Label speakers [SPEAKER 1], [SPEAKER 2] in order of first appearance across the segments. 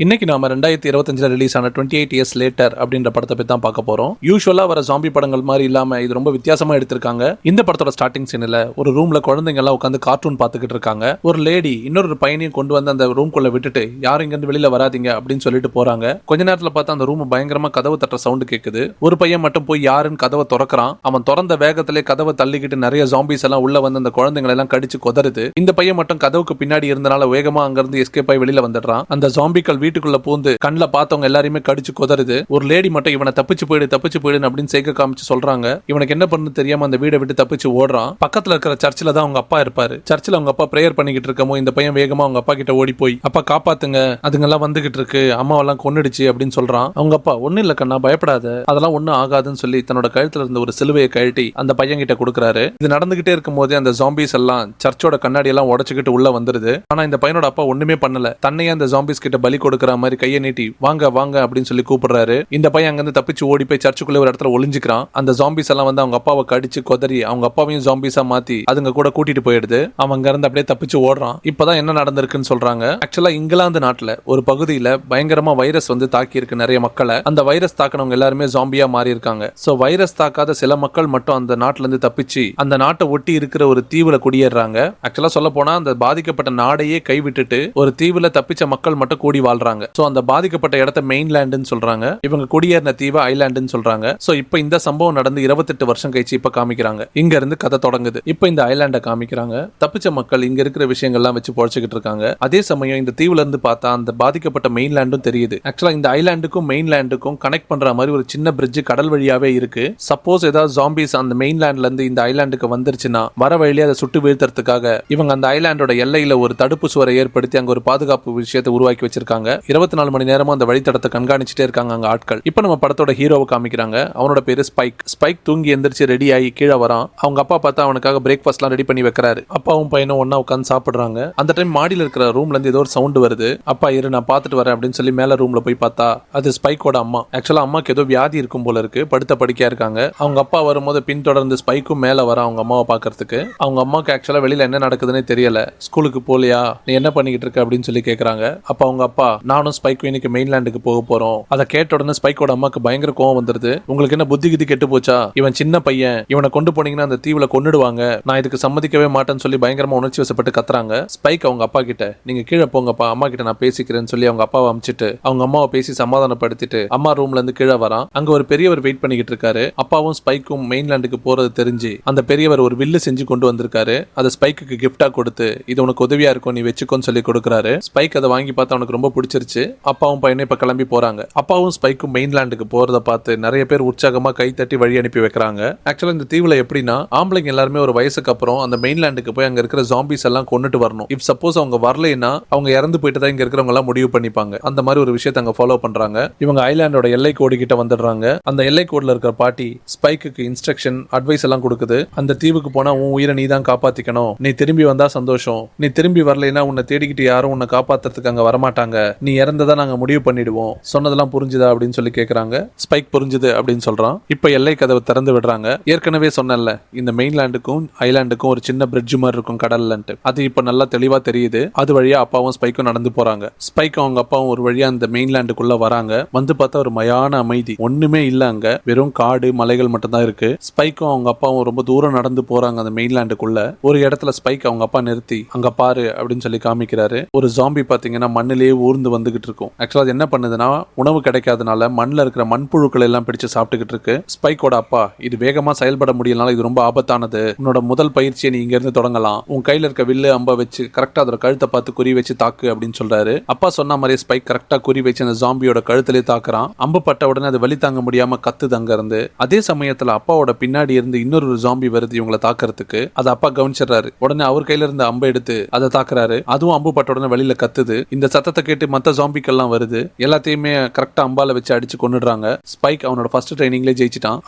[SPEAKER 1] இன்னைக்கு நாம 2025 ரிலீஸ் ஆன 28 இயர்ஸ் லேட்டர் அப்படின்ற படத்தை பத்தி தான் பார்க்க போறோம். யூசுவலா வர ஜாம்பி படங்கள் மாதிரி இல்லாம இது ரொம்ப வித்தியாசமா எடுத்திருக்காங்க. இந்த படத்தோட ஸ்டார்டிங் சீன்ல ஒரு ரூம்ல குழந்தைங்க எல்லாம் உட்காந்து கார்ட்டூன் பார்த்துக்கிட்டு இருக்காங்க. ஒரு லேடி இன்னொரு பையனையும் கொண்டு வந்து அந்த ரூம்குள்ள விட்டுட்டு யாரும் இங்க இருந்து வெளியில வராதீங்க அப்படின்னு சொல்லிட்டு போறாங்க. கொஞ்ச நேரத்துல பார்த்தா அந்த ரூம் பயங்கரமா கதவு தட்டுற சவுண்ட் கேக்குது. ஒரு பையன் மட்டும் போய் யாருன்னு கதவை திறக்கிறான். அவன் திறந்த வேகத்திலே கதவை தள்ளிக்கிட்டு நிறைய ஜாம்பிஸ் எல்லாம் உள்ள வந்து அந்த குழந்தைங்களை எல்லாம் கடிச்சு கொதறுது. இந்த பையன் மட்டும் கதவுக்கு பின்னாடி இருந்தனால வேகமா அங்க இருந்து எஸ்கேப் ஆகி வெளியில வந்துடுறான். அந்த ஜாம்பிகள் வீட்டுக்குள்ள பூந்து கண்ணுல பார்த்தவங்க எல்லாரையுமே கடிச்சு கொதறுது. ஒரு லேடி மட்டும் இவனை தப்பிச்சு போயிடு அப்படின்னு செய்க காமிச்சு சொல்றாங்க. இவனுக்கு என்ன பண்ணு தெரியாம அந்த வீடை விட்டு தப்பிச்சு ஓடுறான். பக்கத்துல இருக்கிற சர்ச்சில் தான் அவங்க அப்பா இருப்பாரு. சர்ச்சில் அவங்க அப்பா பிரேயர் பண்ணிக்கிட்டு இருக்கமோ இந்த பையன் வேகமா அவங்க அப்பா கிட்ட ஓடி போய் அப்பா காப்பாத்துங்க, அதுங்கெல்லாம் வந்துகிட்டு இருக்கு, அம்மாவெல்லாம் கொன்னுடுச்சு அப்படின்னு சொல்றான். அவங்க அப்பா ஒண்ணு இல்ல கண்ணா பயப்படாத, அதெல்லாம் ஒண்ணும் ஆகாதுன்னு சொல்லி தன்னோட கழுத்துல இருந்த ஒரு சிலுவையை கழட்டி அந்த பையன் கிட்ட கொடுக்குறாரு. இது நடந்துகிட்டே இருக்கும் போதே அந்த ஜாம்பிஸ் எல்லாம் சர்ச்சோட கண்ணாடி எல்லாம் உடைச்சுக்கிட்டு உள்ள வந்துருது. ஆனா இந்த பையனோட அப்பா ஒண்ணுமே பண்ணல. தன்னையே அந்த ஜாம்பிஸ் கிட்ட பலி கொடுக்கற மாதிரி கையை நீட்டி வாங்க வாங்க அப்படின்னு சொல்லி கூப்பிடுறாரு. இந்த பையன் அங்கிருந்து தப்பிச்சு ஓடி போய் சர்ச்சுக்குள்ள ஒரு இடத்துல ஒளிஞ்சுக்கிறான். அந்த ஜாம்பிஸ் எல்லாம் வந்து அவங்க அப்பாவை கடிச்சு கொதறி அவங்க அப்பாவையும் ஜாம்பிஸா மாத்தி அதுங்க கூட கூட்டிட்டு போயிடுது. அவன் அங்க இருந்து அப்படியே தப்பிச்சு ஓடுறான். இப்பதான் என்ன நடந்திருக்குன்னு சொல்றாங்க. ஆக்சுவலா இங்கிலாந்து நாட்டுல ஒரு பகுதியில பயங்கரமா வைரஸ் வந்து தாக்கி இருக்கு நிறைய மக்களை. அந்த வைரஸ் தாக்கினவங்க எல்லாருமே ஜாம்பியா மாறி இருக்காங்க. சோ வைரஸ் தாக்காத சில மக்கள் மட்டும் அந்த நாட்டுல இருந்து தப்பிச்சு அந்த நாட்டை ஒட்டி இருக்கிற ஒரு தீவுல குடியேறாங்க. ஆக்சுவலா சொல்ல போனா அந்த பாதிக்கப்பட்ட நாடையே கைவிட்டுட்டு ஒரு தீவுல தப்பிச்ச மக்கள் மட்டும் கூடி வாழ்றாங்க. சோ அந்த பாதிக்கப்பட்ட இடத்தை மெயின்லேண்ட்னு சொல்றாங்க. இவங்க குடியேறின தீவு ஐலாண்டுன்னு சொல்றாங்க. சோ இப்போ இந்த சம்பவம் நடந்து 28 வருஷம் கழிச்சு இப்ப காமிக்கிறாங்க. இங்க இருந்து கதை தொடங்குது. இப்போ இந்த ஐலாண்ட காமிக்கிறாங்க. தப்பிச்ச மக்கள் இங்க இருக்கிற விஷயங்கள்லாம் வச்சு பொழைச்சிக்கிட்டு இருக்காங்க. அதே சமயம் இந்த தீவுல இருந்து பார்த்தா அந்த பாதிக்கப்பட்ட மெயின்லேண்டும் தெரியுது. ஆக்சுவலா இந்த ஐலாண்டுக்கும் மெயின்லேண்டுக்கும் கனெக்ட் பண்ற மாதிரி ஒரு சின்ன பிரிட்ஜ் கடல் வழியாவே இருக்கு. சப்போஸ் ஏதாவது ஜாம்பிஸ் அந்த மெயின்லேண்ட்ல இருந்து இந்த ஐலாண்டுக்கு வந்துருச்சுன்னா வர வழியிலே அதை சுட்டு வீழ்த்துறதுக்காக இவங்க அந்த ஐலாண்டோட எல்லையில ஒரு தடுப்பு சுவரை ஏற்படுத்தி அங்க ஒரு பாதுகாப்பு விஷயத்தை உருவாக்கி வச்சிருக்காங்க. 24 மணி நேரமும் அந்த வழித்தடத்தை கண்காணிச்சுட்டே இருக்காங்க அங்க ஆட்கள். இப்ப நம்ம படத்தோட ஹீரோவை காமிக்கிறாங்க. அவனோட பேரு ஸ்பைக். ஸ்பைக் தூங்கி எந்திரிச்சு ரெடி ஆகி கீழே வரான். அவங்க அப்பா பார்த்தா அவனுக்காக பிரேக்ஃபாஸ்ட் எல்லாம் ரெடி பண்ணி வைக்கிறாரு. அப்பாவும் பையனும் ஒன்னா உட்காந்து சாப்பிடுறாங்க. அந்த டைம் மாடியில் இருக்கிற ரூம்ல இருந்து ஏதோ ஒரு சவுண்ட் வருது. அப்பா இரு நான் பார்த்துட்டு வரேன் அப்படின்னு சொல்லி மேல ரூம்ல போய் பார்த்தா அது ஸ்பைக்கோட அம்மா. ஆக்சுவலா அம்மாக்கு ஏதோ வியாதி இருக்கும் போல இருக்கு. படுத்த படுக்கையா இருக்காங்க. அவங்க அப்பா வரும்போது பின்தொடர்ந்து ஸ்பைக்கும் மேல வர அவங்க அம்மாவை பாக்குறதுக்கு. அவங்க அம்மாக்கு ஆக்சுவலா வெளியில என்ன நடக்குதுன்னு தெரியல. ஸ்கூலுக்கு போலியா, நீ என்ன பண்ணிக்கிட்டு இருக்க அப்படின்னு சொல்லி கேக்குறாங்க. அப்ப அவங்க அப்பா நானும் ஸ்பைக்கும் இன்னைக்கு மெயின்லேண்டுக்கு போக போறோம். அதை கேட்ட உடனே ஸ்பைக்கோட அம்மாக்கு பயங்கர கோவம் வந்துருது. உங்களுக்கு என்ன புத்தி கிதி கெட்டு போச்சா? இவன் சின்ன பையன், இவனை கொண்டு போனீங்கன்னா அந்த தீவுல கொன்னுடுவாங்க, நான் இதுக்கு சம்மதிக்கவே மாட்டேன்னு சொல்லி பயங்கரமா உணர்ச்சி வசப்பட்டு கத்துறாங்க. ஸ்பைக் அவங்க அப்பா கிட்ட நீங்க கீழே போங்கப்பா, அம்மா கிட்ட நான் பேசிக்கிறேன்னு சொல்லி அவங்க அப்பாவை அமிச்சிட்டு அவங்க அம்மாவை பேசி சமாதானப்படுத்திட்டு அம்மா ரூம்ல இருந்து கீழே வரான். அங்க ஒரு பெரியவர் வெயிட் பண்ணிக்கிட்டு இருக்காரு. அப்பாவும் ஸ்பைக்கும் மெயின்லேண்டுக்கு போறது தெரிஞ்சு அந்த பெரியவர் ஒரு வில்லு செஞ்சு கொண்டு வந்திருக்காரு. அதை ஸ்பைக்கு கிஃப்டா கொடுத்து இது உனக்கு உதவியா இருக்கும் நீ வச்சுக்கோன்னு சொல்லி கொடுக்குறாரு. ஸ்பைக் அதை வாங்கி பார்த்தா அவனுக்கு ரொம்ப பிடிச்சிருச்சு. அப்பாவும் பையனும் இப்ப கிளம்பி போறாங்க. அப்பாவும் ஸ்பைக்கும் மெயின்லேண்டுக்கு போறத பார்த்து நிறைய பேர் உற்சாகமா கை தட்டி வழி அனுப்பி வைக்கிறாங்க. ஆக்சுவலா இந்த தீவுல எப்படின்னா ஆம்பளைங்க எல்லாருமே ஒரு வயசுக்கு அப்புறம் அந்த மெயின்லேண்டுக்கு போய் அங்க இருக்கிற ஜாம்பிஸ் எல்லாம் கொண்டுட்டு வரணும். இப் சப்போஸ் அவங்க வரலைன்னா அவங்க இறந்து போயிட்டு தான் இங்க இருக்கிறவங்க எல்லாம் முடிவு பண்ணிப்பாங்க. அந்த மாதிரி ஒரு விஷயத்தை அங்க ஃபாலோ பண்றாங்க. இவங்க ஐலாண்டோட எல்லை கோடு கிட்ட வந்துடுறாங்க. அந்த எல்லை கோடுல இருக்கிற பாட்டி ஸ்பைக்கு இன்ஸ்ட்ரக்ஷன் அட்வைஸ் எல்லாம் கொடுக்குது. அந்த தீவுக்கு போனா உன் உயிரை நீ தான் காப்பாத்திக்கணும், நீ திரும்பி வந்தா சந்தோஷம், நீ திரும்பி வரலைன்னா உன்னை தேடிக்கிட்டு யாரும் உன்னை காப்பாத்துறதுக்கு அங்க வரமாட்டாங்க, நீ இறந்ததா நாங்க முடிவு பண்ணிடுவோம், சொன்னதெல்லாம் புரிஞ்சுதா அப்படின்னு சொல்லி கேக்குறாங்க. ஸ்பைக் புரிஞ்சுது அப்படின்னு சொல்றான். இப்ப எல்லை கதவை திறந்து விடுறாங்க. ஏற்கனவே சொன்னல இந்த மெயின்லேண்டுக்கும் ஐலாண்டுக்கும் ஒரு சின்ன பிரிட்ஜ் மாதிரி இருக்கும் கடல்லன்ட்டு. அது இப்ப நல்லா தெளிவா தெரியுது. அது வழியா அப்பாவும் ஸ்பைக்கும் நடந்து போறாங்க. ஸ்பைக்கும் அவங்க அப்பாவும் ஒரு வழியா அந்த மெயின்லேண்டுக்குள்ள வராங்க. வந்து பார்த்தா ஒரு மயான அமைதி, ஒண்ணுமே இல்ல. அங்க வெறும் காடு மலைகள் மட்டும் தான் இருக்கு. ஸ்பைக்கும் அவங்க அப்பாவும் ரொம்ப தூரம் நடந்து போறாங்க அந்த மெயின்லேண்டுக்குள்ள. ஒரு இடத்துல ஸ்பைக் அவங்க அப்பா நிறுத்தி அங்க பாரு அப்படின்னு சொல்லி காமிக்கிறாரு. ஒரு ஜாம்பி பாத்தீங்கன்னா மண்ணிலேயே ஊர்ந்து வந்துகிட்டு இருக்கும். ஆக்சுவலா அது என்ன பண்ணுதுன்னா உணவு கிடைக்காதனால மண்ணில் இருக்கிற மண்புழுக்கள் எல்லாம் பிடிச்சு சாப்பிட்டுக்கிட்டு இருக்கு. ஸ்பைக்கோட அப்பா இது வேகமா செயல்பட முடியலனால இது ரொம்ப ஆபத்தானது, உன்னோட முதல் பயிற்சியை நீ இங்க இருந்து தொடங்கலாம், உன் கையில இருக்க வில்லு அம்ப வச்சு கரெக்டா அதோட கழுத்தை பார்த்து குறி வச்சு தாக்கு அப்படின்னு சொல்றாரு. அப்பா சொன்ன மாதிரி ஸ்பைக் கரெக்டா குறி வச்சு அந்த ஜாம்பியோட கழுத்திலே தாக்குறான். அம்பு பட்ட உடனே அது வலி தாங்க முடியாம கத்துது அங்க இருந்து. அதே சமயத்துல அப்பாவோட பின்னாடி இருந்து இன்னொரு ஜாம்பி வருது இவங்களை தாக்குறதுக்கு. அதை அப்பா கவனிச்சிடறாரு. உடனே அவர் கையில இருந்து அம்பை எடுத்து அதை தாக்குறாரு. அதுவும் அம்பு பட்ட உடனே வெளியில கத்துது. இந்த சத்தத்தை கேட்டு மத்த ஜாம்பிக்கெல்லாம் வருது. எல்லாத்தையுமே கரெக்டா அம்பால வச்சு அடிச்சு கொன்னுடுறாங்க. ஸ்பைக் அவனோட ஃபர்ஸ்ட் ட்ரைனிங்ல ஜெயிச்சிட்டான்.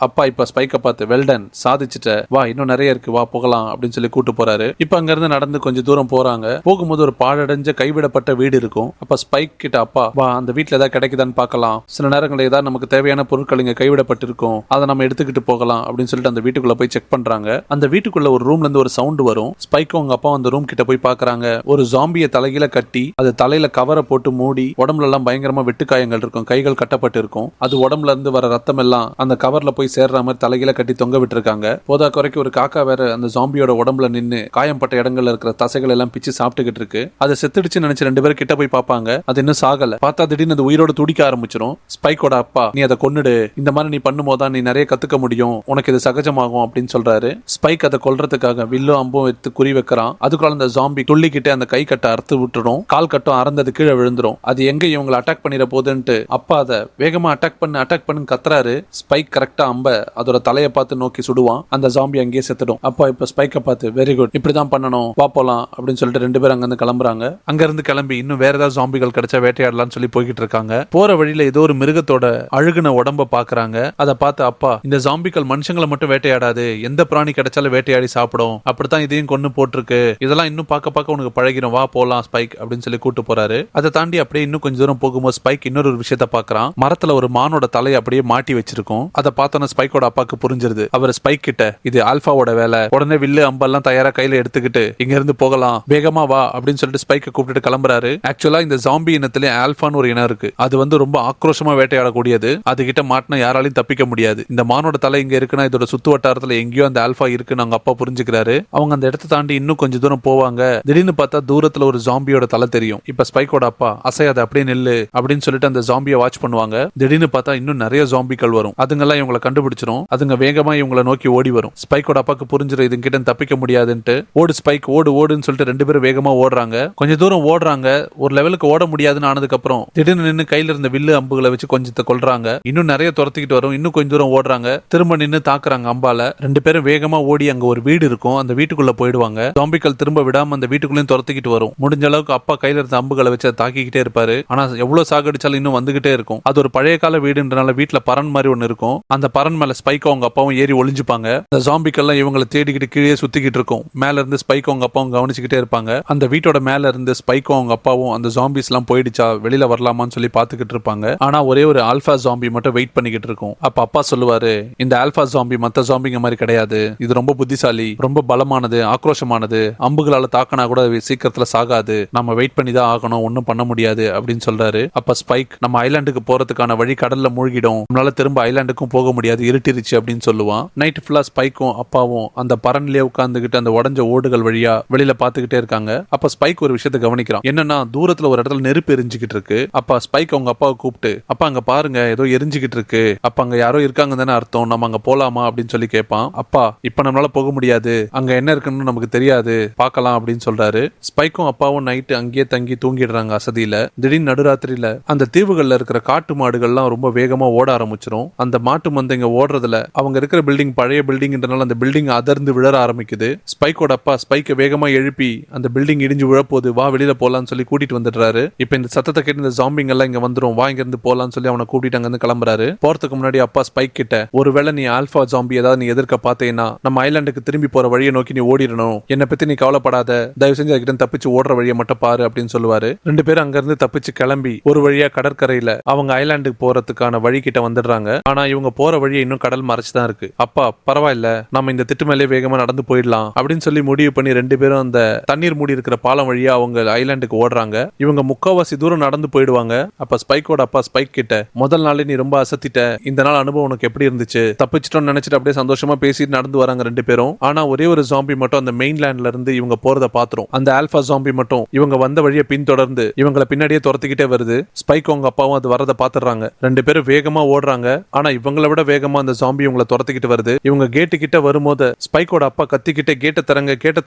[SPEAKER 1] அப்பா இப்ப ஸ்பைக்கை பார்த்து வெல்டன், சாதிச்சுட்ட, வா இன்னும் நிறைய இருக்கு, வா போகலாம் அப்படின்னு சொல்லி கூட்டு போறாரு. இப்ப அங்க இருந்து நடந்து கொஞ்சம் தூரம் போறாங்க. போகும்போது ஒரு பாழடைஞ்ச கைவிடப்பட்ட வீடு இருக்கும். அப்ப ஸ்பைக் கிட்ட அப்பா வா அந்த வீட்டுல ஏதாவது கிடைக்குதான்னு பார்க்கலாம், சில நேரங்களில் ஏதாவது நமக்கு தேவையான பொருட்கள் இங்க கைவிடப்பட்டு இருக்கும், அதை நம்ம எடுத்துக்கிட்டு போகலாம் அப்படின்னு சொல்லிட்டு அந்த வீட்டுக்குள்ள போய் செக் பண்றாங்க. அந்த வீட்டுக்குள்ள ஒரு ரூம்ல இருந்து ஒரு சவுண்ட் வரும். ஸ்பைக்கும் அவங்க அப்பா அந்த ரூம் கிட்ட போய் பாக்குறாங்க. ஒரு ஜாம்பியை தலைகீழ கட்டி அது தலையில கவரை போட்டு மூடி உடம்புல எல்லாம் பயங்கரமா வெட்டுக்காயங்கள் இருக்கும், கைகள் கட்டப்பட்டு இருக்கும். அது உடம்புல இருந்து வர ரத்தம் எல்லாம் அந்த கவர்ல போய் சேர்ற மாதிரி தலையில கட்டி தொங்க விட்டுருக்காங்க. போதா குறைக்கு ஒரு காக்கா வேற அந்த ஜாம்பியோட உடம்புல நின்னு காயம்பட்ட இடங்கள்ல இருக்கிற தசைகள் எல்லாம் பிச்சு சாப்பிட்டுக்கிட்டு இருக்கு. அதை செத்துடுச்சு நினைச்சு 2 பேரும் கிட்ட போய் பாப்பாங்க. அது இன்னும் சாகல. பார்த்தா திடீர்னு அது உயிரோட துடிக்க ஆரம்பிச்சிடும். ஸ்பைக்கோட அப்பா, நீ அதை கொன்னுடு, இந்த மாதிரி நீ பண்ணும்போதான் நீ நிறைய கத்துக்க முடியும், உனக்கு இது சகஜமாகும் அப்படின்னு சொல்றாரு. ஸ்பைக் அதை கொல்றதுக்காக வில்லும் அம்பும் எடுத்து குறி வைக்கிறான். அதுக்குள்ள அந்த ஜாம்பி துள்ளிக்கிட்டே அந்த கை கட்டை அறுத்து விட்டுடும். கால் கட்டும் அறந்தது கீழே விழுந்துரும். அது எங்க இவங்களை அட்டாக் பண்ணிட போகுதுன்ட்டு அப்பா அதை வேகமா அட்டாக் பண்ணு கத்துறாரு. ஸ்பைக் கரெக்டா அம்ப அதோட தலையை பார்த்து நோக்கி சுடுவான். அந்த ஜாம்பி அங்கேயே செத்துடும். அப்பா இப்ப ஸ்பைக்கை பார்த்து, வெரி குட், இப்படிதான் பண்ணணும், வா போலாம் அப்படின்னு சொல்லிட்டு 2 பேரும் அங்க இருந்து கிளம்புறாங்க. அங்க இருந்து கிளம்பி இன்னும் வேற ஏதாவது ஜாம்பிகள் கிடைச்சா வேட்டையாடலாம்னு சொல்லி போய்கிட்டு இருக்காங்க. போற வழியில ஏதோ ஒரு மிருகத்தோட அழுகுன உடம்ப பாக்குறாங்க. அதை பார்த்து அப்பா, இந்த ஜாம்பிகள் மனுஷங்களை மட்டும் வேட்டையாடாது, எந்த பிராணி கிடைச்சாலும் வேட்டையாடி சாப்பிடும், அப்படித்தான் இதையும் கொண்டு போட்டிருக்கு, இதெல்லாம் இன்னும் பார்க்க உனக்கு பழகிடும், வா போலாம் ஸ்பைக் அப்படின்னு சொல்லி கூட்டு போறாரு. அதை தாண்டி அப்படியே இன்னும் கொஞ்சம் தூரம் போகும்போது ஸ்பைக் இன்னொரு விஷயத்த பாக்குறான். மரத்துல ஒரு மானோட தலையை அப்படியே மாட்டி வச்சிருக்கும். அதை பார்த்தோன்னா ஸ்பைக்கோட அப்பாக்கு புரிஞ்சிருது. அவர் ஸ்பைக் கிட்ட, இது ஆல்பாவோட வேலை, உடனே வில்லு அம்பெல்லாம் தயாரா கையில எடுத்துக்கிட்டு இங்க இருந்து போகலாம், வேகமா வா அப்படின்னு சொல்லிட்டு ஸ்பைக்கை கூப்பிட்டு கிளம்புறாரு. ஆக்சுவலா இந்த ஜாம்பி இனத்திலே ஆல்பான்னு ஒரு இனம் இருக்கு. அது ரொம்ப ஆக்ரோஷமா வேட்டையாடக்கூடியது. அது கிட்ட மாட்டினா யாராலையும் தப்பிக்க முடியாது. இந்த மானோட தலை இங்க இருக்குன்னா இதோட சுத்து வட்டாரத்துல எங்கேயோ அந்த ஆல்பா இருக்குன்னு அவங்க அப்பா புரிஞ்சுக்கிறாரு. அவங்க அந்த இடத்தை தாண்டி இன்னும் கொஞ்சம் தூரம் போவாங்க. திடீர்னு பார்த்தா தூரத்துல ஒரு ஜாம்பியோட தலை தெரியும். இப்ப ஸ்பைக்கோட அப்பா, அசையாத அப்படியே நெல்லு அப்படின்னு சொல்லிட்டு அந்த ஜாம்பியை வாட்ச் பண்ணுவாங்க. திடீர்னு பார்த்தா இன்னும் நிறைய ஜாம்பிகள் வரும். அதுங்கெல்லாம் இவங்களை கண்டுபிடிச்சிரும். அதுங்க வேகமா இவங்களை நோக்கி ஓடி வரும். ஸ்பைக்கோட அப்பாக்கு புரிஞ்சிடும் இது கிட்ட தப்பிக்க முடியாதுன்ட்டு. ஓடு ஸ்பைக், ஓடுன்னு சொல்லிட்டு 2 பேரும் வேகமா ஓடுறாங்க. கொஞ்சம் தூரம் ஓடுறாங்க. ஒரு லெவலுக்கு ஓட முடியாதுன்னு ஆனதுக்கு அப்புறம் திடீர்னு நின்று கையில இருந்த வில்லு அம்புகளை வச்சு கொஞ்சத்தை கொல்றாங்க. இன்னும் நிறைய துரத்திக்கிட்டு வரும். இன்னும் கொஞ்சம் தூரம் ஓடுறாங்க. திரும்ப நின்று தாக்குறாங்க அம்பால. 2 பேரும் வேகமா ஓடி அங்க ஒரு வீடு இருக்கும். அந்த வீட்டுக்குள்ள போயிடுவாங்க. ஜாம்பிகள் திரும்ப விடாம அந்த வீட்டுக்குள்ளேயும் துரத்திக்கிட்டு வரும். முடிஞ்ச அளவுக்கு அப்பா கையில இருந்த அம்புகளை வச்சு தாக்கிக்கிட்டே இருப்பாரு. ஆனா எவ்வளவு சாகடிச்சாலும் இன்னும் வந்துகிட்டே இருக்கும். அது ஒரு பழைய கால வீடுன்றனால வீட்டுல பரன் மாதிரி ஒண்ணு இருக்கும். அந்த பரன் மேல ஸ்பைக்கோ அவங்க அப்பாவும் ஏறி ஒளிஞ்சுப்பாங்க. அந்த ஜாம்பிக்கெல்லாம் இவங்களை தேடிக்கிட்டு கீழே சுத்திக்கிட்டு இருக்கும். மேல இருந்து ஸ்பைக்கோ அவங்க அப்பாவும் கவனிச்சுக்கிட்டே இருப்பாங்க. அந்த வீட்டோட மேல இருந்து ஸ்பைக்கோ அவங்க அப்பாவும் அந்த ஜாம்பிஸ் எல்லாம் போயிடுச்சா வெளியில வரலாமான்னு சொல்லி பாத்துக்கிட்டு இருப்பாங்க. ஆனா ஒரே ஒரு ஆல்பா ஜாம்பி மட்டும் வெயிட் பண்ணிக்கிட்டு இருக்கும். அப்ப அப்பா சொல்லுவாரு, இந்த ஆல்பா ஜாம்பி மத்த ஜாம்பிங்க மாதிரி கிடையாது, இது ரொம்ப புத்திசாலி, ரொம்ப பலமானது, ஆக்ரோஷமானது, அம்புகளால தாக்கினா கூட சீக்கிரத்துல சாகாது, நம்ம வெயிட் பண்ணி தான் ஆகணும், ஒன்னும் பண்ண முடியாது அப்படின்னு சொல்றாரு. அப்ப ஸ்பைக், நம்ம ஐலாண்டுக்கு போறதுக்கான வழி கடல்ல மூழ்கிடும், நம்மளால திரும்ப ஐலாண்டுக்கும் போக முடியாது, இருட்டிருச்சு அப்படின்னு சொல்லுவான். நைட் ஃபுல்லா ஸ்பைக்கும் அப்பாவும் அந்த பரன்லயே உட்கார்ந்துகிட்டு அந்த உடஞ்ச ஓடுகள் வழியா வெளியில பாத்துக்கிட்டே இருக்காங்க. அப்ப ஸ்பைக் ஒரு விஷயத்தை கவனிக்கிறான். என்னன்னா தூரத்துல ஒரு இடத்துல நெருப்பு எரிஞ்சுக்கிட்டு இருக்கு. அப்ப ஸ்பைக் அவங்க அப்பாவை கூப்பிட்டு, அப்பா அங்க பாருங்க ஏதோ எரிஞ்சுக்கிட்டு இருக்கு, அப்ப அங்க யாரோ இருக்காங்க தானே அர்த்தம், நம்ம அங்க போலாமா அப்படின்னு சொல்லி கேட்பான். அப்பா, இப்ப நம்மளால போக முடியாது, அங்க என்ன இருக்குன்னு நமக்கு தெரியாது, பார்க்கலாம் அப்படின்னு சொல்றாரு. ஸ்பைக்கும் அப்பாவும் நைட்டு அங்கேயே தங்கி தூங்கிடுறாங்க அசதியில. திடீர்னு நடுராத்திரியில அந்த தீவுகள்ல இருக்கிற காட்டு மாடுகள்லாம் ரொம்ப வேகமா ஓட ஆரம்பிச்சிரும். அந்த மாட்டு மந்தைங்க ஓடுறதுல அவங்க இருக்கிற பில்டிங் பழைய பில்டிங்ன்றனால அந்த பில்டிங் அதிர்ந்து விழற ஆரம்பிக்குது. ஸ்பைக்கோட அப்பா ஸ்பைக்கை வேகமா எழுப்பி அந்த பில்டிங் இடிஞ்சு விழப்போது, வா வெளியில போலான்னு சொல்லி கூட்டிட்டு வந்துடுறாரு. இப்ப இந்த சத்தத்தை கேட்டு இந்த ஜாம்பிங் எல்லாம் இங்க வந்துரும், வா இங்க இருந்து போலான்னு சொல்லி அவனை கூட்டிட்டு அங்க இருந்து கிளம்புறாரு. போறதுக்கு முன்னாடி அப்பா ஸ்பைக் கிட்ட, ஒருவேளை நீ ஆல்பா ஜாம்பி ஏதாவது நீ எதிர்க்க பார்த்தேன்னா நம்ம ஐலாண்டுக்கு திரும்பி போற வழியை நோக்கி நீ ஓடிடணும், என்னை பத்தி நீ கவலைப்படாத, தயவு செஞ்சு அதுக்கிட்ட தப்பிச்சு ஓடுற வழியை மட்டும் பாரு அப்படின்னு சொல்லுவாரு. 2 பேரும் அங்க இருந்து தப்பிச்சு கிளம்பி ஒரு வழியா கடற்கரையில அவங்க ஐலாண்டுக்கு போறதுக்கான வழி கிட்ட வந்துடுறாங்க. ஆனா இவங்க போற வழி இன்னும் கடல் மறைச்சுதான் இருக்கு. அப்பா, பரவாயில்ல, நம்ம இந்த திட்டு மேலே வேகமா நடந்து போயிடலாம் அப்படின்னு சொல்லி முடிவு பண்ணி 2 பேரும் அந்த தண்ணீர் மூடி இருக்கிற பாலம் வழியா அவங்க ஐலாண்டுக்கு ஓடுறாங்க. இவங்க முக்காவாசி தூரம் நடந்து போயிடுவாங்க. அப்ப ஸ்பைக்கோட அப்பா ஸ்பைக் கிட்ட, முதல் நாளே நீ ரொம்ப அசத்திட்ட, இந்த நாள் அனுபவம் உனக்கு எப்படி இருந்துச்சு, தப்பிச்சிட்டோம்னு நினைச்சிட்டு அப்படியே சந்தோஷமா பேசிட்டு நடந்து வராங்க 2 பேரும். ஆனா ஒரே ஒரு ஜாம்பி மட்டும் அந்த மெயின்லேண்ட்ல இருந்து இவங்க போறத பாத்துரும். அந்த ஆல்பா ஜாம்பி மட்டும் இவங்க வந்த வழியை பின்தொடர்ந்து இவங்களை பின்னாடியே துரத்திக்கிட்டே வருது. ஸ்பைக் அவங்க அப்பாவும் அது வரத பாத்துறாங்க. 2 பேரும் வேகமா ஓடுறாங்க. ஆனா இவங்களை விட வேகமா அந்த ஜாம்பி இவங்களை துரத்திக்கிட்டு வருது. இவங்க கேட்டு கிட்ட வரும்போது ஸ்பைக்கோட அப்பா கத்திக்கிட்டே, கேட்ட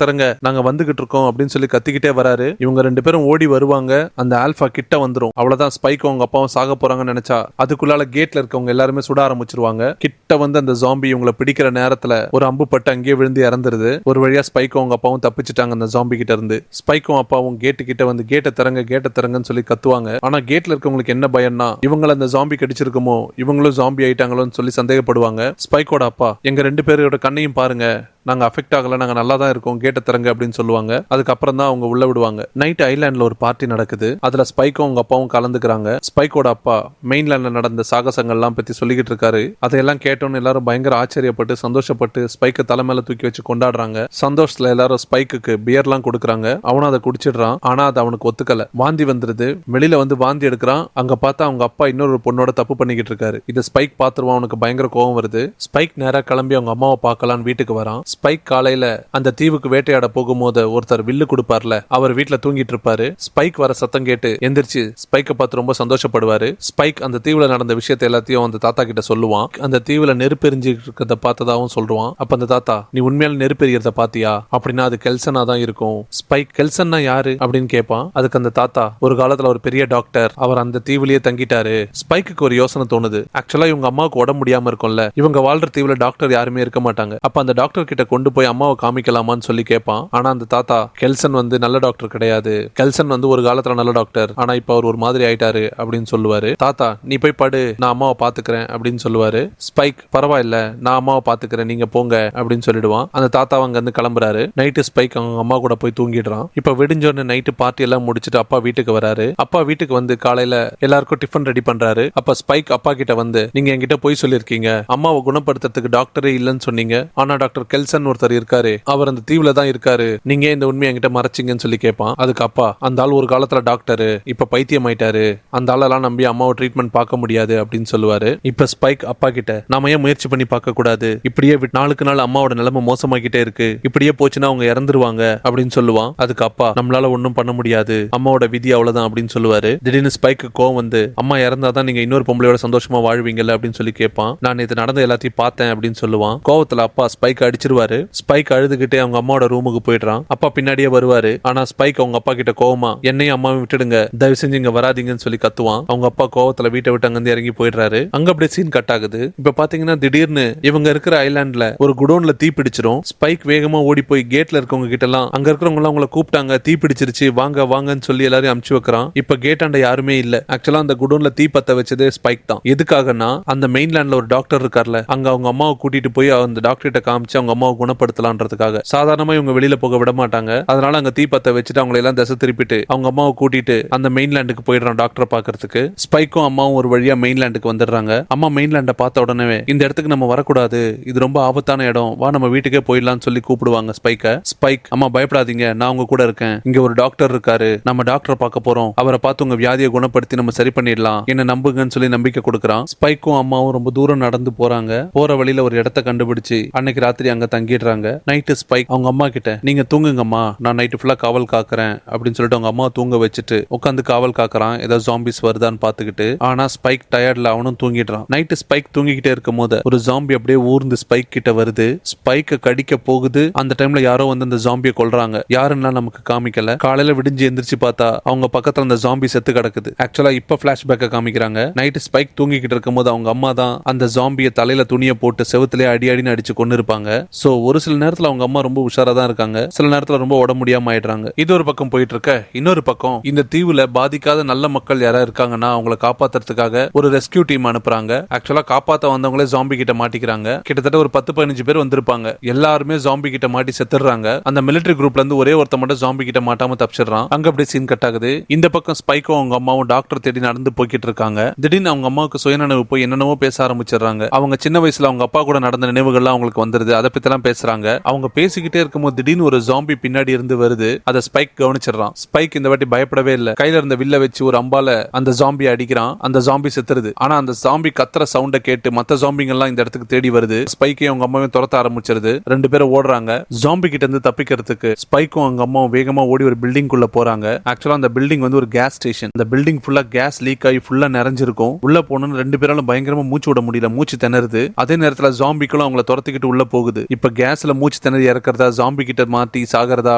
[SPEAKER 1] தரங்க, நாங்க வந்துகிட்டு இருக்கோம் அப்படின்னு சொல்லி கத்திக்கிட்டே வராரு. இவங்க 2 பேரும் ஓடி வருவாங்க. அந்த ஆல்பா கிட்ட வந்துரும். அவ்வளவுதான், ஸ்பைக் அவங்க அப்பாவும் சாக போறாங்கன்னு நினைச்சா அதுக்குள்ளால கேட்ல இருக்கவங்க எல்லாருமே சுட ஆரம்பிச்சிருவாங்க. கிட்ட வந்து அந்த ஜாம்பி இவங்களை பிடிக்கிற நேரத்துல ஒரு அம்பு பட்டு அங்கேயே விழுந்து இறந்துருது. ஒரு வழியா ஸ்பைக்கும் அவங்க அப்பாவும் தப்பிச்சுட்டாங்க அந்த ஜாம்பி கிட்ட இருந்து. ஸ்பைக்கும் அப்பாவும் கேட்டு கிட்ட வந்து கேட்ட தரங்கன்னு சொல்லி கத்துவாங்க. ஆனா கேட்ல இருக்கவங்களுக்கு என்ன பயம்னா இவங்களை அந்த ஜாம்பி கடிச்சிருக்குமோ, இவங்களும் ஜாம்பி ஆயிட்டாங்களோன்னு சொல்லி சந்தேகப்படுவாங்க. ஸ்பைக்கோட அப்பா, எங்க 2 பேரோட கண்ணையும் பாருங்க, நாங்க அஃபெக்ட் ஆகல, நாங்க நல்லா தான் இருக்கோம், கேட்ட தரங்க அப்படின்னு சொல்லுவாங்க. அதுக்கப்புறம் தான் அவங்க உள்ள விடுவாங்க. நைட் ஐலாண்ட்ல ஒரு பார்ட்டி நடக்குது. அதுல ஸ்பைக்கும் அவங்க அப்பாவும் கலந்துக்கிறாங்க. ஸ்பைக்கோட அப்பா மெயின்லேண்ட்ல நடந்த சாகசங்கள்லாம் பத்தி சொல்லிக்கிட்டு இருக்காரு. அதையெல்லாம் கேட்டோன்னு எல்லாரும் பயங்கர ஆச்சரியப்பட்டு சந்தோஷப்பட்டு ஸ்பைக்கை தலைமையில தூக்கி வச்சு கொண்டாடுறாங்க. சந்தோஷத்துல எல்லாரும் ஸ்பைக்கு பியர்லாம் கொடுக்குறாங்க. அவனும் அதை குடிச்சிடுறான். ஆனா அது அவனுக்கு ஒத்துக்கல. வாந்தி வந்துருது. வெளியில வந்து வாந்தி எடுக்கிறான். அங்க பார்த்தா அவங்க அப்பா இன்னொரு பொண்ணோட தப்பு பண்ணிக்கிட்டு இருக்காரு. இதை ஸ்பைக் பாத்துருவான். அவனுக்கு பயங்கர கோவம் வருது. ஸ்பைக் நேரா கிளம்பி அவங்க அம்மாவை பார்க்கலான்னு வீட்டுக்கு வரான். ஸ்பைக் காலையில அந்த தீவுக்கு வேட்டையாட போகும்போது ஒருத்தர் வில்லு கொடுப்பார்ல, அவர் வீட்டுல தூங்கிட்டு இருப்பாரு. ஸ்பைக் வர சத்தம் கேட்டு எந்திரிச்சு ஸ்பைக்கை பார்த்து ரொம்ப சந்தோஷப்படுவாரு. ஸ்பைக் அந்த தீவுல நடந்த விஷயத்தை எல்லாத்தையும் அந்த தாத்தா கிட்ட சொல்லுவான். அந்த தீவுல நெருப்பெரிஞ்சு இருக்கிறத பார்த்ததாவும் சொல்லுவான். அப்ப அந்த தாத்தா, நீ உண்மையால நெருப்பெரியறத பாத்தியா அப்படின்னா அது கெல்சனா தான் இருக்கும். ஸ்பைக், கெல்சன்னா யாரு அப்படின்னு கேட்பான். அதுக்கு அந்த தாத்தா, ஒரு காலத்துல ஒரு பெரிய டாக்டர், அவர் அந்த தீவுலயே தங்கிட்டாரு. ஸ்பைக்கு ஒரு யோசனை தோணுது. ஆக்சுவலா இவங்க அம்மாவுக்கு உடம்பு முடியாம இருக்கும்ல, இவங்க வாழ்ற தீவுல டாக்டர் யாருமே இருக்க மாட்டாங்க. அப்ப அந்த டாக்டர் கிட்ட கொண்டு போய் அம்மாவை காமிக்கலாமான்னு சொல்லி கேட்பான். ஆனா அந்த தாத்தா, கெல்சன் வந்து நல்ல டாக்டர் கிடையாது, கெல்சன் வந்து ஒரு காலத்துல நல்ல டாக்டர், ஆனா இப்ப அவர் ஒரு மாதிரி ஆயிட்டாரு அப்படின்னு சொல்லுவாரு. தாத்தா, நீ போய் படு, நான் அம்மாவை பாத்துக்கிறேன் அப்படின்னு சொல்லுவாரு. ஸ்பைக், பரவாயில்ல, நான் அம்மாவை பாத்துக்கிறேன், நீங்க போங்க அப்படின்னு சொல்லிடுவான். அந்த தாத்தா அங்க இருந்து கிளம்புறாரு. நைட்டு ஸ்பைக் அவங்க அம்மா கூட போய் தூங்கிடுறான். இப்ப விடிஞ்சோன்னு நைட்டு பார்ட்டி எல்லாம் முடிச்சுட்டு அப்பா வீட்டுக்கு வராரு. அப்பா வீட்டுக்கு வந்து காலையில எல்லாருக்கும் டிஃபன் ரெடி பண்றாரு. அப்ப ஸ்பைக் அப்பா கிட்ட வந்து, நீங்க என்கிட்ட போய் சொல்லிருக்கீங்க, அம்மாவை குணப்படுத்துறதுக்கு டாக்டரே இல்லன்னு சொன்னீங்க, ஆனா டாக்டர் கெல்சன் ஒருத்தர் இருக்காரு, அவர் அந்த தீவுல தான் இருக்காரு, நீங்க இந்த உண்மையை என்கிட்ட மறைச்சிங்கன்னு சொல்லி கேட்பான். அதுக்கு அப்பா, அந்த ஆள் ஒரு காலத்துல டாக்டரு, இப்ப பைத்தியம் ஆயிட்டாரு, அந்த ஆளெல்லாம் நம்பி அம்மாவை ட்ரீட்மெண்ட் பார்க்க முடியாது அப்படின்னு சொல்லுவாரு. இப்ப ஸ்பைக் அப்பா கிட்ட, நாம ஏன் முயற்சி பண்ணி பார்க்க கூடாது, இப்படியே நாளுக்கு நாள் அம்மாவோட நிலைமை மோசமாக்கிட்டே இருக்கு, இப்படியே போச்சுன்னா அவங்க இறந்துருவாங்க அப்படின்னு சொல்லுவான். அதுக்கு அப்பா, நம்மளால ஒன்னும் பண்ண முடியாது, அம்மாவோட விதி அவ்வளவுதான் அப்படின்னு சொல்லுவாரு. திடீர்னு ஸ்பைக்கு கோவம் வந்து, அம்மா இறந்தாதான் நீங்க இன்னொரு பொம்பளையோட சந்தோஷமா வாழ்வீங்கல்ல அப்படின்னு சொல்லி கேட்பான். நான் இது நடந்த எல்லாத்தையும் பார்த்தேன் அப்படின்னு சொல்லுவான். கோவத்துல அப்பா ஸ்பைக் அடிச்சிருவாரு. ஸ்பைக் அழுதுகிட்டே அவங்க அம்மாவோட ரூமுக்கு போயிடுறான். அப்பா பின்னாடியே வருவாரு. ஆனா ஸ்பைக் அவங்க அப்பா கிட்ட கோவமா, என்னையும் அம்மாவை விட்டுடுங்க, தயவு செஞ்சு இங்க வராதீங்கன்னு சொல்லி கத்துவான். அவங்க அப்பா கோவத்துல வீட்டை விட்டு அங்கிருந்து இறங்கி போயிடுறாரு. அங்க அப்படியே சீன் கட் ஆகுது. இப்ப பாத்தீங்கன்னா திடீர்னு இவங்க இருக்கிற ஐலாண்ட்ல ஒரு குடோன்ல தீ பிடிச்சிரும். ஸ்பைக் வேகமா ஓடி போய் கேட்ல இருக்கவங்க கிட்ட எல்லாம், அங்க இருக்கிறவங்க எல்லாம் அவங்கள கூப்பிட்டாங்க, தீ பிடிச்சிருச்சு, வாங்க வாங்கன்னு சொல்லி எல்லாரையும் அமுச்சு வைக்கிறான். இப்ப கேட் ஆண்ட யாருமே இல்ல. ஆக்சுவலா அந்த குடோன்ல தீ பத்த வச்சதே ஸ்பைக் தான். எதுக்காகனா, அந்த மெயின்லேண்ட்ல ஒரு டாக்டர் இருக்கார்ல, அங்க அவங்க அம்மாவை கூட்டிட்டு போய் அந்த டாக்டர் கிட்ட காமிச்சு அவங்க அம்மாவை குணப்படுத்தலான்றதுக்காக. சாதாரணமா இவங்க வெளியில போக விட மாட்டாங்க. அதனால அங்க தீ பத்த வச்சுட்டு அவங்களை எல்லாம் திசை திருப்பிட்டு அவங்க அம்மாவை கூட்டிட்டு அந்த மெயின்லேண்டுக்கு போயிடுறான் டாக்டரை பாக்குறதுக்கு. ஸ்பைக்கும் அம்மாவும் ஒரு வழியா மெயின்லேண்டுக்கு வந்துடுறாங்க. அம்மா மெயின்லேண்ட பார்த்த உடனே, இந்த இடத்துக்கு நம்ம வரக்கூடாது, இது ரொம்ப ஆபத்தான இடம், வா நம்ம வீட்டுக்கே போயிடலாம்னு சொல்லி கூப்பிடுவாங்க ஸ்பைக்க. ஸ்பைக், அம்மா பயப்படாதீங்க, நான் உங்க கூட இருக்கேன், இங்க ஒரு டாக்டர் இருக்காரு, நம்ம டாக்டரை பார்க்க போறோம், அவரை பார்த்து உங்க வியாதியை குணப்படுத்தி நம்ம சரி பண்ணிடலாம், என்ன நம்புங்கன்னு சொல்லி நம்பிக்கை கொடுக்கறான். ஸ்பைக்கும் அம்மாவும் ரொம்ப தூரம் நடந்து போறாங்க. போற வழியில ஒரு இடத்த கண்டுபிடிச்சு அன்னைக்கு ராத்திரி அங்க தங்கிடுறாங்க. நைட்டு ஸ்பைக் அவங்க அம்மா கிட்ட, நீங்க தூங்குங்கம்மா, நான் நைட்டு ஃபுல்லா காவல் காக்குறேன் அப்படின்னு சொல்லிட்டு அவங்க அம்மா தூங்க வச்சுட்டு உட்காந்து காவல் காக்குறான், ஏதாவது ஜாம்பிஸ் வருதான்னு பாத்துக்கிட்டு. ஆனா ஸ்பைக் டயர்ட்ல அவனும் தூங்கிடுறான். நைட்டு ஸ்பைக் தூங்கிக்கிட்டே இருக்கும் போது ஒரு ஜாம்பி அப்படியே ஊர்ந்து ஸ்பைக் கிட்ட வருது. ஸ்பைக்க கடிக்க போகுது. அந்த டைம்ல யாரோ வந்து அந்த ஜாம்பியை கொல்றாங்க. யாருன்னா நமக்கு காமிக்கல. காலையில விடிஞ்சு எந்திரிச்சு பார்த்தா அவங்க பக்கத்துல அந்த ஜாம்பி செத்து கிடக்குது. ஆக்சுவலா இப்ப பிளாஷ்பேக்க காமிக்கிறாங்க. நைட்டு ஸ்பைக் தூங்கிக்கிட்டு இருக்கும் போது அவங்க அம்மா தான் அந்த ஜாம்பியை தலையில துணியை போட்டு செவுத்திலே அடி அடின்னு அடிச்சு கொண்டு இருப்பாங்க. சோ ஒரு சில நேரத்துல அவங்க அம்மா ரொம்ப உஷாரா தான் இருக்காங்க, சில நேரத்துல ரொம்ப உடம்பு முடியாம ஆயிடுறாங்க. இது ஒரு பக்கம் போயிட்டு இருக்க, இன்னொரு பக்கம் இந்த தீவுல பாதிக்காத நல்ல மக்கள் யாரா இருக்காங்கன்னா அவங்களை காப்பாத்துறதுக்காக ஒரு ரெஸ்கியூ டீம் அனுப்புறாங்க. ஆக்சுவலா காப்பாத்த வந்தவங்களே ஜாம்பி கிட்ட மாட்டிக்கிறாங்க. கிட்டத்தட்ட ஒரு 10-15 பேர் வந்திருப்பாங்க. எல்லாருமே ஜாம்பி கிட்ட மாட்டி செத்துறாங்க. அந்த மிலிட்டரி குரூப்ல இருந்து ஒரே ஒருத்த மட்டும் ஜாம்பி கிட்ட மாட்டாம தப்பிச்சிடறான். அங்க அப்படியே சீன் கட் ஆகுது. இந்த பக்கம் ஸ்பைக்கும் அவங்க அம்மாவும் டாக்டர் தேடி நடந்து போய்கிட்டு இருக்காங்க. திடீர்னு அவங்க அம்மாவுக்கு சுயநினைவு போய் என்னென்னவோ பேச ஆரம்பிச்சிடுறாங்க. அவங்க சின்ன வயசுல அவங்க அப்பா கூட நடந்த நினைவுகள்லாம் அவங்களுக்கு வந்துருது. அதை பத்தி எல்லாம் பேசுறாங்க. அவங்க பேசிக்கிட்டே இருக்கும்போது திடீர்னு ஒரு ஜாம்பி பின்னாடி இருந்து வருது. அதை ஸ்பைக் கவனிச்சிடறான். ஸ்பைக் இந்த வாட்டி பயப்படவே இல்லை. கையில இருந்த வில்ல வச்சு ஒரு அம்பால அந்த ஜாம்பி அடிக்கிறான். அந்த ஜாம்பி செத்துருது. ஆனா அந்த ஜாம்பி கத்துற சவுண்ட கேட்டு மத்த ஜாம்பிங்க எல்லாம் இந்த இடத்துக்கு தேடி வருது. ஸ்பைக்கையும் அவங்க அம்மாவையும் துரத்த ஆரம்பிச்சிருது. 2 பேரும் ஓடுறாங்க. ஜாம்பி கிட்ட இருந்து தப்பிக்கிறதுக்கு ஸ்பைக்கும் அவங்க அம்மாவும் வேகமா ஓடி ஒரு பில்டிங் குள்ள போறாங்க. ஆக்சுவலா அந்த பில்டிங் வந்து ஒரு கேஸ் ஸ்டேஷன். அந்த பில்டிங் ஃபுல்லா கேஸ் லீக் ஆகி ஃபுல்லா நிறைஞ்சிருக்கும். உள்ள போனோன்னு 2 பேராலும் பயங்கரமா மூச்சு விட முடியல, மூச்சு திணறுது. அதே நேரத்துல ஜாம்பிக்களும் அவங்கள துரத்திக்கிட்டு உள்ள போகுது. இப்ப கேஸ்ல மூச்சு திணறி இறக்குறதா ஜாம்பி கிட்ட மாட்டி சாகிறதா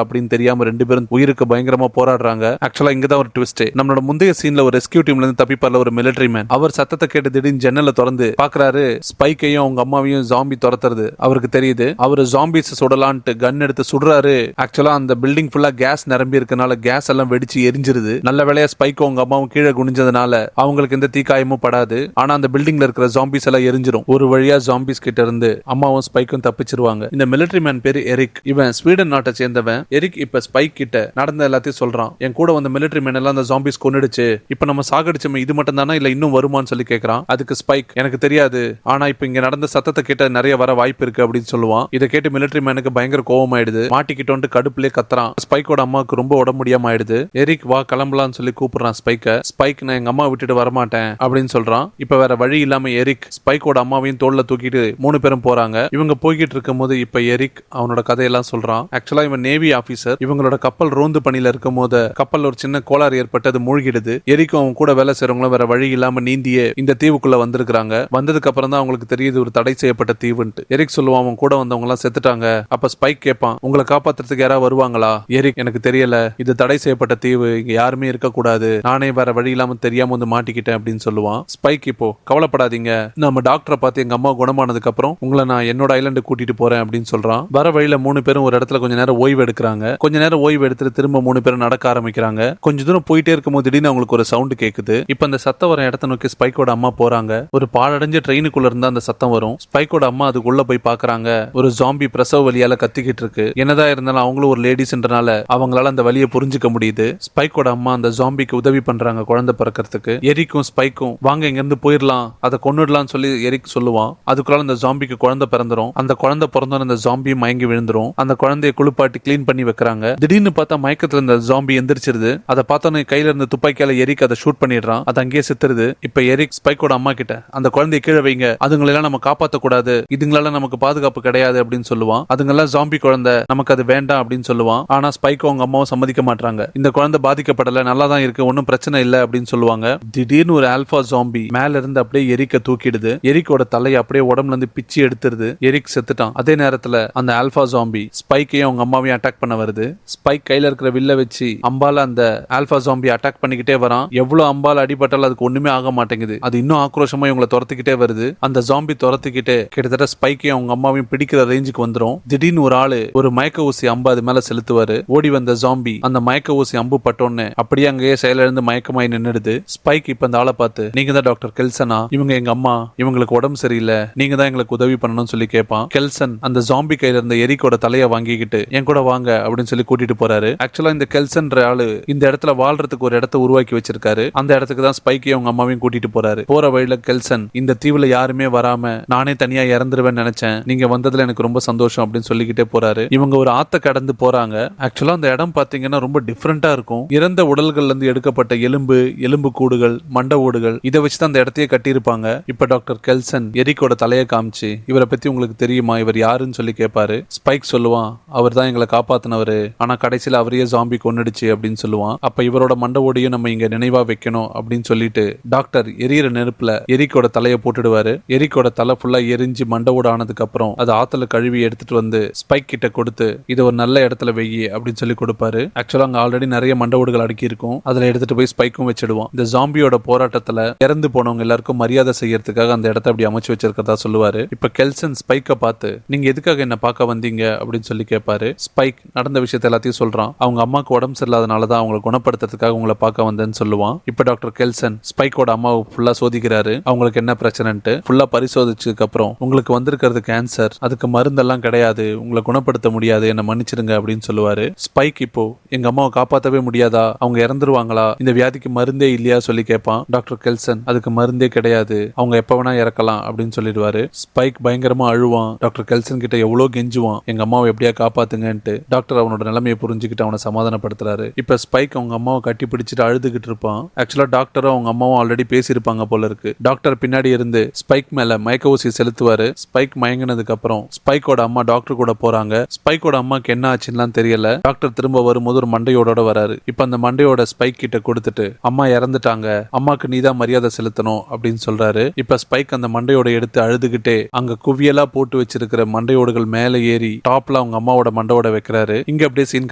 [SPEAKER 1] அப்படின்னு தெரியாம 2 பேரும் உயிருக்கு பயங்கரமா போராடுறாங்க. ஆக்சுவலா இங்கதான் ஒரு ட்விஸ்ட். நம்மளோட முந்தைய சீன்ல ஒரு ரெஸ்கியூ டீம்ல இருந்து தப்பிப்பார்ல ஒரு மிலிட்டரி மேன், அவர் சத்தத்தை கேட்டு திடீர்னு ஜன்னல திறந்து பாக்குறாரு. ஸ்பைக்கையும் அவங்க அம்மாவையும் ஜாம்பி துரத்துறது அவருக்கு தெரியுது. அவரு ஜாம்பிஸ் சுடலான்ட்டு கன் எடுத்து சுடுறாரு. ஆக்சுவலா அந்த பில்டிங் ஃபுல்லா கேஸ் நிரம்பி இருக்கனால கேஸ் எல்லாம் வெடிச்சு எரிஞ்சிருது. நல்ல வேளையா ஸ்பைக்கும் அவங்க அம்மாவும் கீழே குனிஞ்சதுனால அவங்களுக்கு எந்த தீக்காயமும் படாது. ஆனா அந்த பில்டிங்ல இருக்கிற ஜாம்பிஸ் எல்லாம் எரிஞ்சிரும். ஒரு வழியா ஜாம்பிஸ் கிட்ட இருந்து அம்மாவும் ஸ்பைக்கும் தப்பிச்சிருவாங்க. இந்த மிலிட்டரி மேன் பேரு எரிக். இவன் ஸ்வீடன் நாட்டை சேர்ந்தவன். எரிக் இப்ப ஸ்பைக் கிட்ட நடந்த எல்லாத்தையும் சொல்றான். என் கூட வந்த மிலிட்டரி மேன் எல்லாம் அந்த ஜாம்பிஸ் கொன்னுடுச்சு. இப்ப நம்ம சாகடிச்சோமே இது மட்டும் தானா இல்ல இன்னும் வருமான்னு சொல்லி கேக்குறான். அதுக்கு ஸ்பைக், எனக்கு தெரியாது, ஆனா இப்ப இங்க நடந்த சத்தத்தை கேட்ட நிறைய வர வாய்ப்பு இருக்கு அப்படின்னு சொல்லுவான். இதை கேட்டு மிலிட்டரி மேனுக்கு பயங்கர கோவம் ஆயிடுது. மாட்டிக்கிட்டோன்ட்டு கடுப்புலயே கத்துறான். ஸ்பைக்கோட அம்மாவுக்கு ரொம்ப உடம்பு முடியாம ஆயிடுது. எரிக், வா கிளம்பலாம்னு சொல்லி கூப்பிடுறான் ஸ்பைக்க. ஸ்பைக் நான் எங்க அம்மா விட்டுட்டு வரமாட்டேன் அப்படின்னு சொல்றான். இப்ப வேற வழி இல்லாம எரிக் ஸ்பைக்கோட அம்மாவையும் தோல்ல தூக்கிட்டு 3 பேரும் போறாங்க. இவங்க போய்கிட்டு இருக்கும் போது இப்ப எரிக் அவனோட கதையெல்லாம் சொல்றான். ஆக்சுவலா இவன் நேவி ஆபீசர். இவங்களோட கப்பல் ரோந்து பணியில இருக்கும் போது கப்பல் ஒரு சின்ன கோளாறு ஏற்பட்டு அது மூழ்கிடுது. எரிக்கும் அவன் கூட வேலை செய்றவங்களும் வேற வழி இல்லாம நீந்தியே இந்த தீவுக்குள்ள வந்திருக்காங்க. வந்ததுக்கு அப்புறம் தான் அவங்களுக்கு தெரியுது ஒரு தடை செய்யப்பட்ட தீவுன்ட்டு. எரிக் சொல்லுவான் அவன் கூட வந்தவங்க எல்லாம் செத்துட்டாங்க. அப்ப ஸ்பைக் கேட்பான் உங்களை காப்பாத்துறதுக்கு யாராவது வருவாங்களா? எரிக் எனக்கு தெரியல, இது தடை செய்யப்பட்ட தீவு, இங்க யாருமே இருக்க கூடாது, நானே வேற வழி இல்லாம தெரியாம வந்து மாட்டிக்கிட்டேன் அப்படின்னு சொல்லுவான். ஸ்பைக் இப்போ கவலைப்படாதீங்க, நம்ம டாக்டரை பார்த்து எங்க அம்மா குணமானதுக்கு அப்புறம் உங்களை நான் என்னோட ஐலண்டு கூட்டிட்டு போறேன் அப்படின்னு சொல்றான். வர வழியில 3 பேரும் ஒரு இடத்துல கொஞ்ச நேரம் ஓய்வு எடுக்கிறாங்க. கொஞ்ச நேரம் ஓய்வு எடுத்துட்டு திரும்ப 3 பேரும் நடக்க ஆரம்பிக்கிறாங்க. கொஞ்ச தூரம் போயிட்டே இருக்கும்போது திடீர்னு அவங்களுக்கு ஒரு சவுண்ட் கேக்குது. இப்ப அந்த சத்தம் வர இடத்த நோக்கி ஸ்பைக்கோட அம்மா போறாங்க. ஒரு பாழடைஞ்ச ட்ரெயினுக்குள்ள இருந்தா அந்த சத்தம் வரும். ஸ்பைக்கோட அம்மா அதுக்குள்ள போய் பாக்குறாங்க. ஒரு ஜாம்பி பிரசவ வலியால கத்திக்கிட்டு இருக்கு. என்னதான் இருந்தாலும் அவங்களும் ஒரு லேடிஸ்ன்றனால அவங்களால அந்த வலியை புரிஞ்சுக்க முடியுது. ஸ்பைக்கோட அம்மா அந்த ஜாம்பிக்கு உதவி பண்றாங்க குழந்தை பிறக்கிறதுக்கு. எரிக்கும் ஸ்பைக்கும் வாங்க இங்க இருந்து போயிடலாம், அதை கொன்னுடலாம்னு சொல்லி எரிக் சொல்லுவான். அதுக்குள்ள அந்த ஜாம்பிக்கு குழந்தை பிறந்துரும். அந்த குழந்தை பிறந்தோன்னு அந்த ஜாம்பி மயங்கி விழுந்துரும். அந்த குழந்தைய குளிப்பாட்டி கிளீன் பண்ணி வைக்கிறாங்க. திடீர்னு பார்த்தா மயக்கத்துல இந்த ஜாம்பி எந்திரிச்சிருது. அதை பார்த்தோன்னு கையில இருந்த துப்பாக்கியால எரிக் அதை ஷூட் பண்ணிடுறான். அது அங்கேயே செத்துருது. இப்ப எரிக் ஸ்பைக்கோட அம்மா கிட்ட அந்த குழந்தைய கீழே வைங்க, அதுங்களெல்லாம் நம்ம காப்பாத்த கூடாது, இதுங்களால நமக்கு பாதுகாப்பு கிடையாது அப்படின்னு சொல்லுவான். அதுங்கெல்லாம் ஜாம்பி குழந்தை, நமக்கு அது வேண்டாம் அப்படின்னு சொல்லுவான். ஆனா ஸ்பைக்கோ அவங்க அம்மாவும் சம்மதிக்க மாட்டாங்க. இந்த குழந்தை பாதிக்கப்படல, நல்லா தான் இருக்கு, ஒன்னும் பிரச்சனை இல்ல அப்படின்னு சொல்லுவாங்க. திடீர்னு ஒரு ஆல்பா ஜாம்பி மேல இருந்து அப்படியே எரிக்க தூக்கிடுது. எரிக்கோட தலையை அப்படியே உடம்புல இருந்து பிச்சு எடுத்துருது. எரிக் செத்துட்டான். அதே நேரத்துல அந்த ஆல்பா ஜாம்பி ஸ்பைக்கையும் அவங்க அம்மாவையும் அட்டாக் பண்ண வருது. ஸ்பைக் கையில இருக்கிற வில்ல வச்சு அம்பால அந்த ஆல்பா ஜாம்பி அட்டாக் பண்ணிக்கிட்டே வரான். எவ்வளவு அம்பால அடிபட்டாலும் அதுக்கு ஒண்ணுமே ஆக மாட்டேங்குது. அது இன்னும் ஆக்ரோஷமா இவங்களை துரத்திக்கிட்டே வருது. அந்த ஜாம்பி துரத்திக்கிட்டே கிட்டத்தட்ட ஸ்பைக்கையும் அவங்க அம்மாவையும் பிடிக்கிற ரேஞ்சுக்கு வந்துரும். திடீர்னு ஒரு ஆளு ஒரு மயக்க ஊசி அம்பு அது மேல செலுத்துவாரு. ஓடி வந்த ஜாம்பி அந்த மயக்க ஊசி அம்பு பட்டோன்னு அப்படியே அங்கேயே செயலிழந்து மயக்கமாய் நின்னுடுது. ஸ்பைக் இப்ப அந்த ஆளை பார்த்து நீங்க தான் டாக்டர் கெல்சனா, இவங்க எங்க அம்மா, இவங்களுக்கு உடம்பு சரியில்லை, நீங்க தான் எங்களுக்கு உதவி பண்ணணும்னு சொல்லி கேட்பான். கெல்சன் அந்த ஜாம்பி கையில இருந்த எரிக்கோட தலையை வாங்கிக்கிட்டு என் கூட வாங்க அப்படின்னு சொல்லி கூட்டிட்டு போறாரு. ஆக்சுவலா இந்த கெல்சன்ற ஆளு இந்த இடத்துல வாழ்றதுக்கு ஒரு இடத்தை உருவாக்கி வச்சிருக்காரு. அந்த இடத்துக்கு தான் ஸ்பைக்கையும் அவங்க அம்மாவையும் கூட்டிட்டு போறாரு. போற வழியில கெல்சன் இந்த தீவுல யாருமே வராம நானே தனியா இறந்துருவேன்னு நினைச்சேன், நீங்க வந்ததுல எனக்கு ரொம்ப சந்தோஷம் அப்படின்னு சொல்லிக்கிட்டே போறாரு. இவங்க ஒரு ஆத்த கடந்து போறாங்க. ஆக்சுவலா அந்த இடம் பாத்தீங்கன்னா ரொம்ப டிஃபரெண்டா இருக்கும். இறந்த உடல்கள்ல இருந்து எடுக்கப்பட்ட எலும்பு கூடுகள், மண்ட ஓடுகள், இதை வச்சுதான் அந்த இடத்தையே கட்டியிருப்பாங்க. இப்ப டாக்டர் கெல்சன் எரிக்கோட தலையை காமிச்சு இவரை பத்தி உங்களுக்கு தெரியுமா, இவர் யாருன்னு சொல்லி கேட்பாரு. ஸ்பைக் சொல்லுவான் அவர் தான் எங்களை காப்பாத்தினவரு, ஆனா கடைசியில அவரையே ஜாம்பி கொன்னுடுச்சு அப்படின்னு சொல்லுவான். அப்ப இவரோட மண்ட ஓடியும் நம்ம இங்க நினைவா வைக்கணும் அப்படின்னு சொல்லிட்டு டாக்டர் எரியிற நெருப்புல எரிக்கோட தலையை போட்டுடுவாரு. எரிக்கோட தலை ஃபுல்லா எரிஞ்சு மண்ட ஓட ஆனதுக்கு அப்புறம் அதை ஆத்துல கழுவி எடுத்துட்டு வந்து ஸ்பைக் கிட்ட கொடுத்து இதை ஒரு நல்ல இடத்துல வெய்யி அப்படின்னு சொல்லி கொடுப்பாரு. ஆக்சுவலா அங்க ஆல்ரெடி நிறைய மண்ட ஓடுகள் அடுக்கி இருக்கும். அதுல எடுத்துட்டு போய் ஸ்பைக்கும் வச்சிடுவான். இந்த ஜாம்பியோட போராட்டத்துல இறந்து போனவங்க எல்லாருக்கும் மரியாதை செய்யறதுக்காக அந்த இடத்தை அப்படி அமைச்சு வச்சிருக்கதா சொல்லுவாரு. இப்ப கெல்சன் ஸ்பைக்க பார்த்து நீங்க எதுக்காக என்ன பார்க்க வந்தீங்க அப்படின்னு சொல்லி கேட்பாரு. ஸ்பைக் நடந்த விஷயத்த எல்லாத்தையும் சொல்றான். அவங்க அம்மாக்கு உடம்பு சரியில்லாதனாலதான் அவங்களை குணப்படுத்துறதுக்காக உங்களை பார்க்க வந்தேன்னு சொல்லுவான். இப்ப டாக்டர் கெல்சன் ஸ்பைக்கோட அம்மாவை ஃபுல்லா சோதிக்கிறாரு. அவங்களுக்கு என்ன பிரச்சனைன்ட்டு ஃபுல்லா பரிசோதிச்சதுக்கு அப்புறம் உங்களுக்கு வந்திருக்கிறது கேன்சர், அதுக்கு மருந்தெல்லாம் கிடையாது, உங்களை குணப்படுத்த முடியாது, என்ன மன்னிச்சிருங்க அப்படின்னு சொல்லுவாரு. ஸ்பைக் இப்போ எங்க அம்மாவை காப்பாற்றவே முடியாதா, அவங்க இறந்துருவாங்களா, இந்த வியாதிக்கு மருந்தே இல்லையா சொல்லி கேட்பான். டாக்டர் கெல்சன் அதுக்கு மருந்தே கிடையாது, அவங்க எப்ப வேணா இறக்கலாம் அப்படின்னு சொல்லிடுவாரு. ஸ்பைக் பயங்கரமா அழுவான். டாக்டர் கெல்சன் கிட்ட எவ்வளவு கெஞ்சுவான் எங்க அம்மாவை எப்படியா காப்பாத்துங்கன்ட்டு. டாக்டர் அவனோட நிலைமையை புரிஞ்சுக்கிட்டு அவனை சமாதானப்படுத்துறாரு. இப்ப ஸ்பைக் அவங்க அம்மாவை கட்டி பிடிச்சிட்டு அழுதுகிட்டு இருப்பான். ஆக்சுவலா டாக்டரும் அவங்க அம்மாவும் ஆல்ரெடி பேசியிருப்பாங்க போல இருக்கு. டாக்டர் பின்னாடி இருந்து ஸ்பைக் மேல மயக்க ஊசி செலுத்துவாரு. ஸ்பைக் மயங்கினதுக்கு அப்புறம் ஸ்பைக்கோட அம்மா டாக்டர் கூட போறாங்க. ஸ்பைக்கோட அம்மாக்கு என்ன ஆச்சுன்னு தெரியல. டாக்டர் திரும்ப வரும்போது ஒரு மண்டையோட வராரு. இப்ப அந்த மண்டையோட ஸ்பைக் கிட்ட கொடுத்துட்டு அம்மா இறந்துட்டாங்க, அம்மாக்கு நீதான் மரியாதை செலுத்தணும் அப்படின்னு சொல்றாரு. இப்ப ஸ்பைக் அந்த மண்டையோட எடுத்து அழுதுகிட்டே அங்க குவியலா போட்டு வச்சிருக்கிற மண்டையோடுகள் மேல ஏறி டாப்ல அவங்க அம்மாவோட மண்டையோட வைக்கிறாரு. இங்க அப்படியே சீன்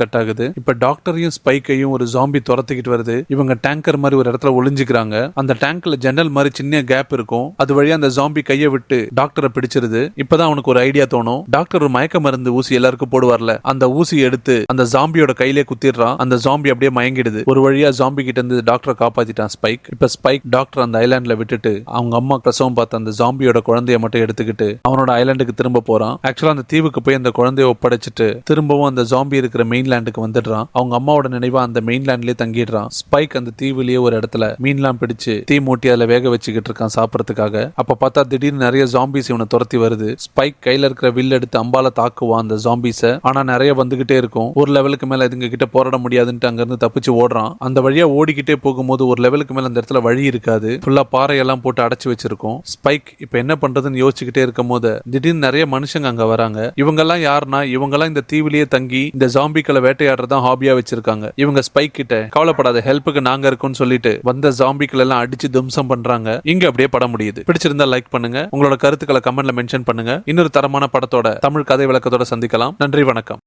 [SPEAKER 1] கட் ஆகுது. இப்ப டாக்டரையும் ஸ்பைக்கையும் ஒரு ஜாம்பி துரத்திக்கிட்டு வருது. இவங்க டேங்கர் மாதிரி ஒரு இடத்துல ஒளிஞ்சுக்கிறாங்க. அந்த டேங்க்ல ஜன்னல் மாதிரி சின்ன கேப் இருக்கும். அது வழியா அந்த ஜாம்பி கையை விட்டு டாக்டரை பிடிச்சிருது. இப்பதான் அவனுக்கு ஒரு ஐடியா தோணும். டாக்டர் ஒரு மயக்க மருந்து ஊசி எல்லாருக்கும் போடுவார்ல, அந்த ஊசி எடுத்து அந்த ஜாம்பியோட கையிலே குத்திடுறான். அந்த ஜாம்பி அப்படியே மயங்கிடுது. ஒரு வழியா ஜாம்பி கிட்ட இருந்து டாக்டரை காப்பாத்திட்டான் ஸ்பைக். இப்ப ஸ்பைக் டாக்டர் அந்த ஐலாண்ட்ல விட்டுட்டு அவங்க அம்மா பிரசவம் பார்த்த அந்த ஜாம்பியோட குழந்தைய மட்டும் எடுத்துக்கிட்டு அவனோட ஐலாண்டுக்கு திரும்ப போறான். ஆக்சுவலா அந்த தீவுக்கு போய் அந்த குழந்தைய ஒப்படைச்சிட்டு திரும்பவும் அந்த ஜாம்பி இருக்கிற மெயின்லேண்டுக்கு வந்துடுறான். அவங்க அம்மாவோட நினைவா அந்த மெயின்லேண்ட்லயே தங்கிடுறான். ஸ்பைக் அந்த தீவுலயே ஒரு இடத்துல மீன்லாம் பிடிச்சு தீ மூட்டி அதுல வேக வச்சுக்கிட்டு இருக்கான் சாப்பிடறதுக்காக. அப்ப பார்த்தா திடீர்னு நிறைய ஜாம்பிஸ் இவனை துரத்தி வருது. ஸ்பைக் கையில இருக்கிற வில் எடுத்து அம்பால தாக்குவான் அந்த ஜாம்பிஸ. ஆனா நிறைய வந்துகிட்டே இருக்கும். ஒரு லெவலுக்கு மேல இதுங்க கிட்ட போராட முடியாதுன்ட்டு அங்க இருந்து தப்பிச்சு தப்பிச்சு ஓடுறான். அந்த வழியா ஓடிக்கிட்டே போகும்போது ஒரு லெவலுக்கு மேல அந்த இடத்துல வழி இருக்காது. ஃபுல்லா பாறையெல்லாம் போட்டு அடைச்சு வச்சிருக்கோம். ஸ்பைக் இப்ப என்ன பண்றதுன்னு யோசிச்சுக்கிட்டே இருக்கும் போது திடீர்னு நிறைய மனுஷங்க அங்க வராங்க. இவங்க எல்லாம் யாருன்னா, இவங்க எல்லாம் இந்த தீவிலேயே தங்கி இந்த ஜாம்பிக்களை வேட்டையாடுறதா ஹாபியா வச்சிருக்காங்க. இவங்க ஸ்பைக் கிட்ட கவலைப்படாத, ஹெல்ப்புக்கு நாங்க இருக்கோம்னு சொல்லிட்டு வந்த ஜாம்பிக்கள் எல்லாம் அடிச்சு தும்சம் பண்றாங்க. இங்க அப்படியே படம் முடியுது. பிடிச்சிருந்தா லைக் பண்ணுங்க, உங்களோட கருத்துக்களை கமெண்ட்ல மென்ஷன் பண்ணுங்க. இன்னொரு தரமான படத்தோட தமிழ் கதை விளக்கத்தோட சந்திக்கலாம். நன்றி, வணக்கம்.